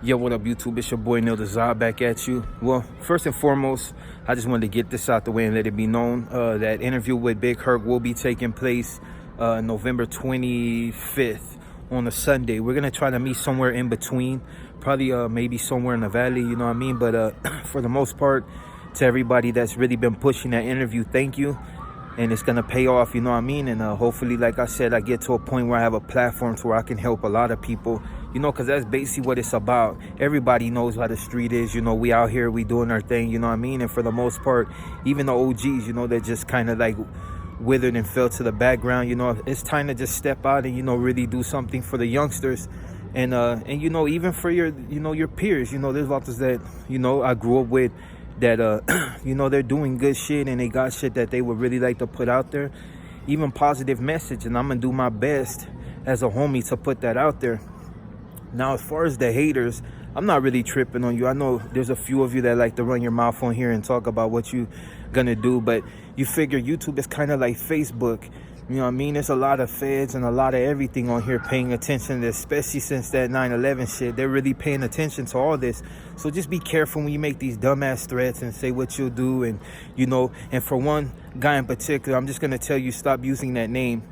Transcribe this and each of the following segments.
Yo, what up, YouTube? It's your boy Neil the Zod back at you. Well, first and foremost, I just wanted to get this out the way and let it be known that interview with Big Herc will be taking place November 25th on a Sunday. We're gonna try to meet somewhere in between, probably maybe somewhere in the valley, you know what I mean? But for the most part, to everybody that's really been pushing that interview, thank you. And it's gonna pay off, you know what I mean? And hopefully, like I said, I get to a point where I have a platform to where I can help a lot of people, you know, because that's basically what it's about. Everybody knows how the street is, you know, we out here, we doing our thing, you know what I mean? And for the most part, even the OGs, you know, that just kind of like withered and fell to the background, you know, it's time to just step out and, you know, really do something for the youngsters. And you know, even for your, you know, your peers, you know, there's lots that, you know, I grew up with, that you know, they're doing good shit and they got shit that they would really like to put out there, even positive message, and I'm gonna do my best as a homie to put that out there. Now, as far as the haters, I'm not really tripping on you. I know there's a few of you that like to run your mouth on here and talk about what you gonna do, but you figure YouTube is kind of like Facebook. You know what I mean? There's a lot of feds and a lot of everything on here paying attention to this, especially since that 9/11 shit. They're really paying attention to all this. So just be careful when you make these dumbass threats and say what you'll do. And, you know, and for one guy in particular, I'm just going to tell you, stop using that name.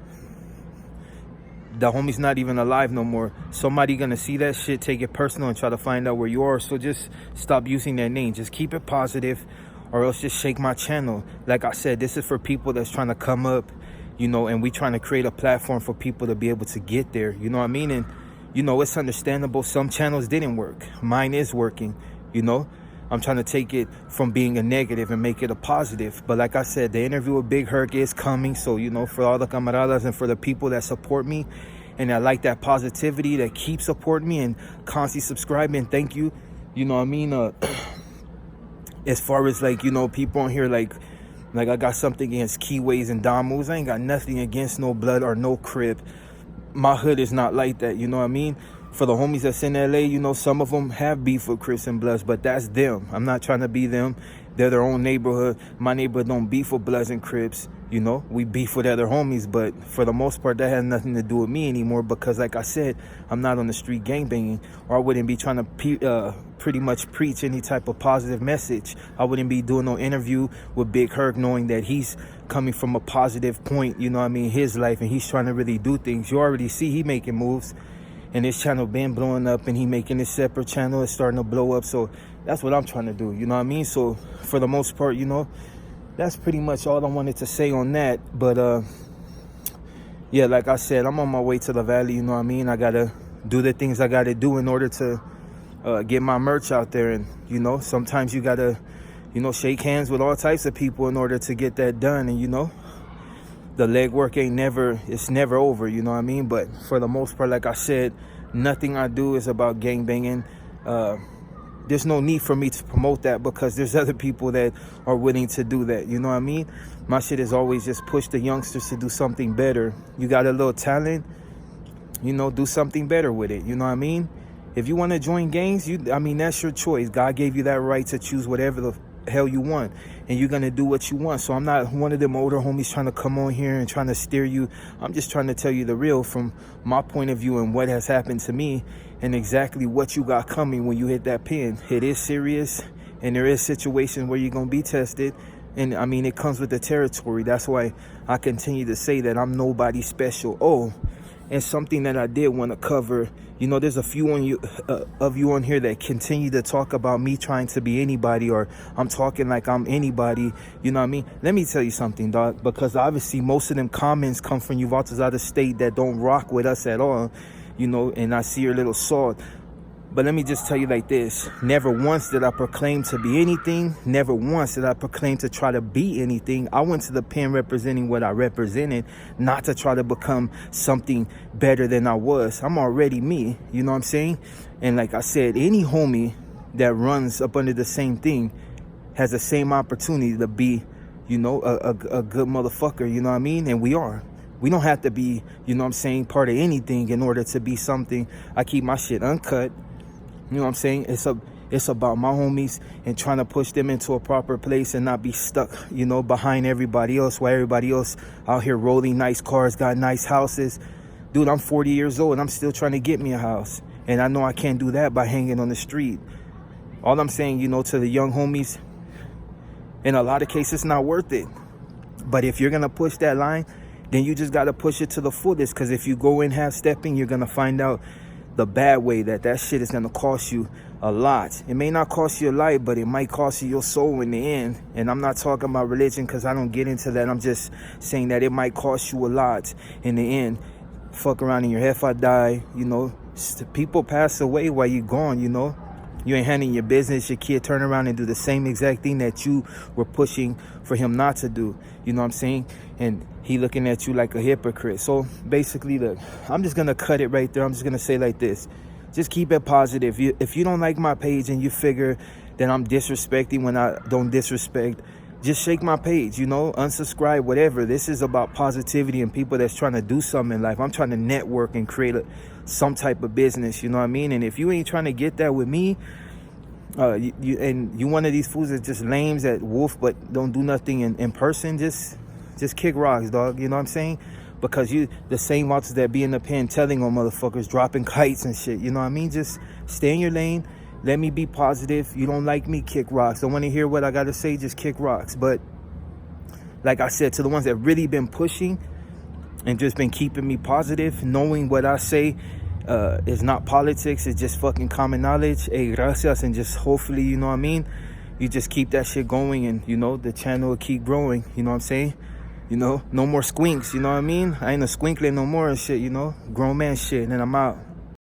The homie's not even alive no more. Somebody going to see that shit, take it personal, and try to find out where you are. So just stop using that name. Just keep it positive, or else just shake my channel. Like I said, this is for people that's trying to come up, you know, and we trying to create a platform for people to be able to get there, you know what I mean? And, you know, it's understandable. Some channels didn't work. Mine is working, you know? I'm trying to take it from being a negative and make it a positive. But like I said, the interview with Big Herc is coming. So, you know, for all the camaradas and for the people that support me and that like that positivity, that keep supporting me and constantly subscribing, thank you. You know what I mean? As far as, like, you know, people on here, like I got something against Keyways and Damus. I ain't got nothing against no blood or no crib. My hood is not like that, you know what I mean? For the homies that's in LA, you know, some of them have beef with Crips and Bloods, but that's them. I'm not trying to be them. They're their own neighborhood. My neighborhood don't beef with Bloods and Crips, you know? We beef with other homies, but for the most part, that has nothing to do with me anymore because, like I said, I'm not on the street gangbanging, or I wouldn't be trying to pretty much preach any type of positive message. I wouldn't be doing no interview with Big Herc knowing that he's coming from a positive point, you know what I mean, his life, and he's trying to really do things. You already see he making moves, and his channel been blowing up, and he making his separate channel. It's starting to blow up, so that's what I'm trying to do, you know what I mean? So for the most part, you know, that's pretty much all I wanted to say on that. But yeah, like I said, I'm on my way to the valley, you know what I mean? I gotta do the things I gotta do in order to get my merch out there. And, you know, sometimes you gotta, you know, shake hands with all types of people in order to get that done. And, you know, the legwork it's never over, you know what I mean? But for the most part, like I said, nothing I do is about gangbanging. There's no need for me to promote that because there's other people that are willing to do that, you know what I mean? My shit is always just push the youngsters to do something better. You got a little talent, you know, do something better with it, you know what I mean? If you want to join gangs, I mean, that's your choice. God gave you that right to choose whatever the hell you want, and you're gonna do what you want. So I'm not one of them older homies trying to come on here and trying to steer you. I'm just trying to tell you the real from my point of view and what has happened to me and exactly what you got coming when you hit that pin. It is serious, and there is situations where you're gonna be tested, and I mean, it comes with the territory. That's why I continue to say that I'm nobody special. Oh, and something that I did want to cover, you know, there's a few of you on here that continue to talk about me trying to be anybody, or I'm talking like I'm anybody, you know what I mean? Let me tell you something, dog, because obviously most of them comments come from you out of state that don't rock with us at all, you know, and I see your little salt. But let me just tell you like this. Never once did I proclaim to be anything. Never once did I proclaim to try to be anything. I went to the pen representing what I represented, not to try to become something better than I was. I'm already me, you know what I'm saying? And like I said, any homie that runs up under the same thing has the same opportunity to be, you know, a good motherfucker, you know what I mean? And we are. We don't have to be, you know what I'm saying, part of anything in order to be something. I keep my shit uncut. You know what I'm saying? It's about my homies and trying to push them into a proper place and not be stuck, you know, behind everybody else, while everybody else out here rolling nice cars, got nice houses. Dude, I'm 40 years old and I'm still trying to get me a house. And I know I can't do that by hanging on the street. All I'm saying, you know, to the young homies, in a lot of cases, it's not worth it. But if you're going to push that line, then you just got to push it to the fullest. Because if you go in half-stepping, you're going to find out the bad way that shit is going to cost you a lot. It may not cost you a life, but it might cost you your soul in the end. And I'm not talking about religion because I don't get into that. I'm just saying that it might cost you a lot in the end. Fuck around in your head if I die, you know. People pass away while you're gone, you know. You ain't handling your business. Your kid turn around and do the same exact thing that you were pushing for him not to do. You know what I'm saying? And he looking at you like a hypocrite. So basically, look, I'm just going to cut it right there. I'm just going to say like this. Just keep it positive. If you don't like my page and you figure that I'm disrespecting when I don't disrespect, just shake my page, you know, unsubscribe, whatever. This is about positivity and people that's trying to do something in life. I'm trying to network and create some type of business, you know what I mean? And if you ain't trying to get that with me, you one of these fools that just lames at wolf but don't do nothing in person, just kick rocks, dog. You know what I'm saying? Because you the same authors that be in the pen telling on motherfuckers dropping kites and shit. You know what I mean? Just stay in your lane. Let me be positive. You don't like me, kick rocks. Don't want to hear what I got to say, just kick rocks. But like I said, to the ones that really been pushing and just been keeping me positive, knowing what I say is not politics, it's just fucking common knowledge. Hey, gracias. And just hopefully, you know what I mean, you just keep that shit going and, you know, the channel will keep growing. You know what I'm saying? You know, no more squinks. You know what I mean? I ain't a squinkling no more and shit, you know? Grown man shit. And then I'm out.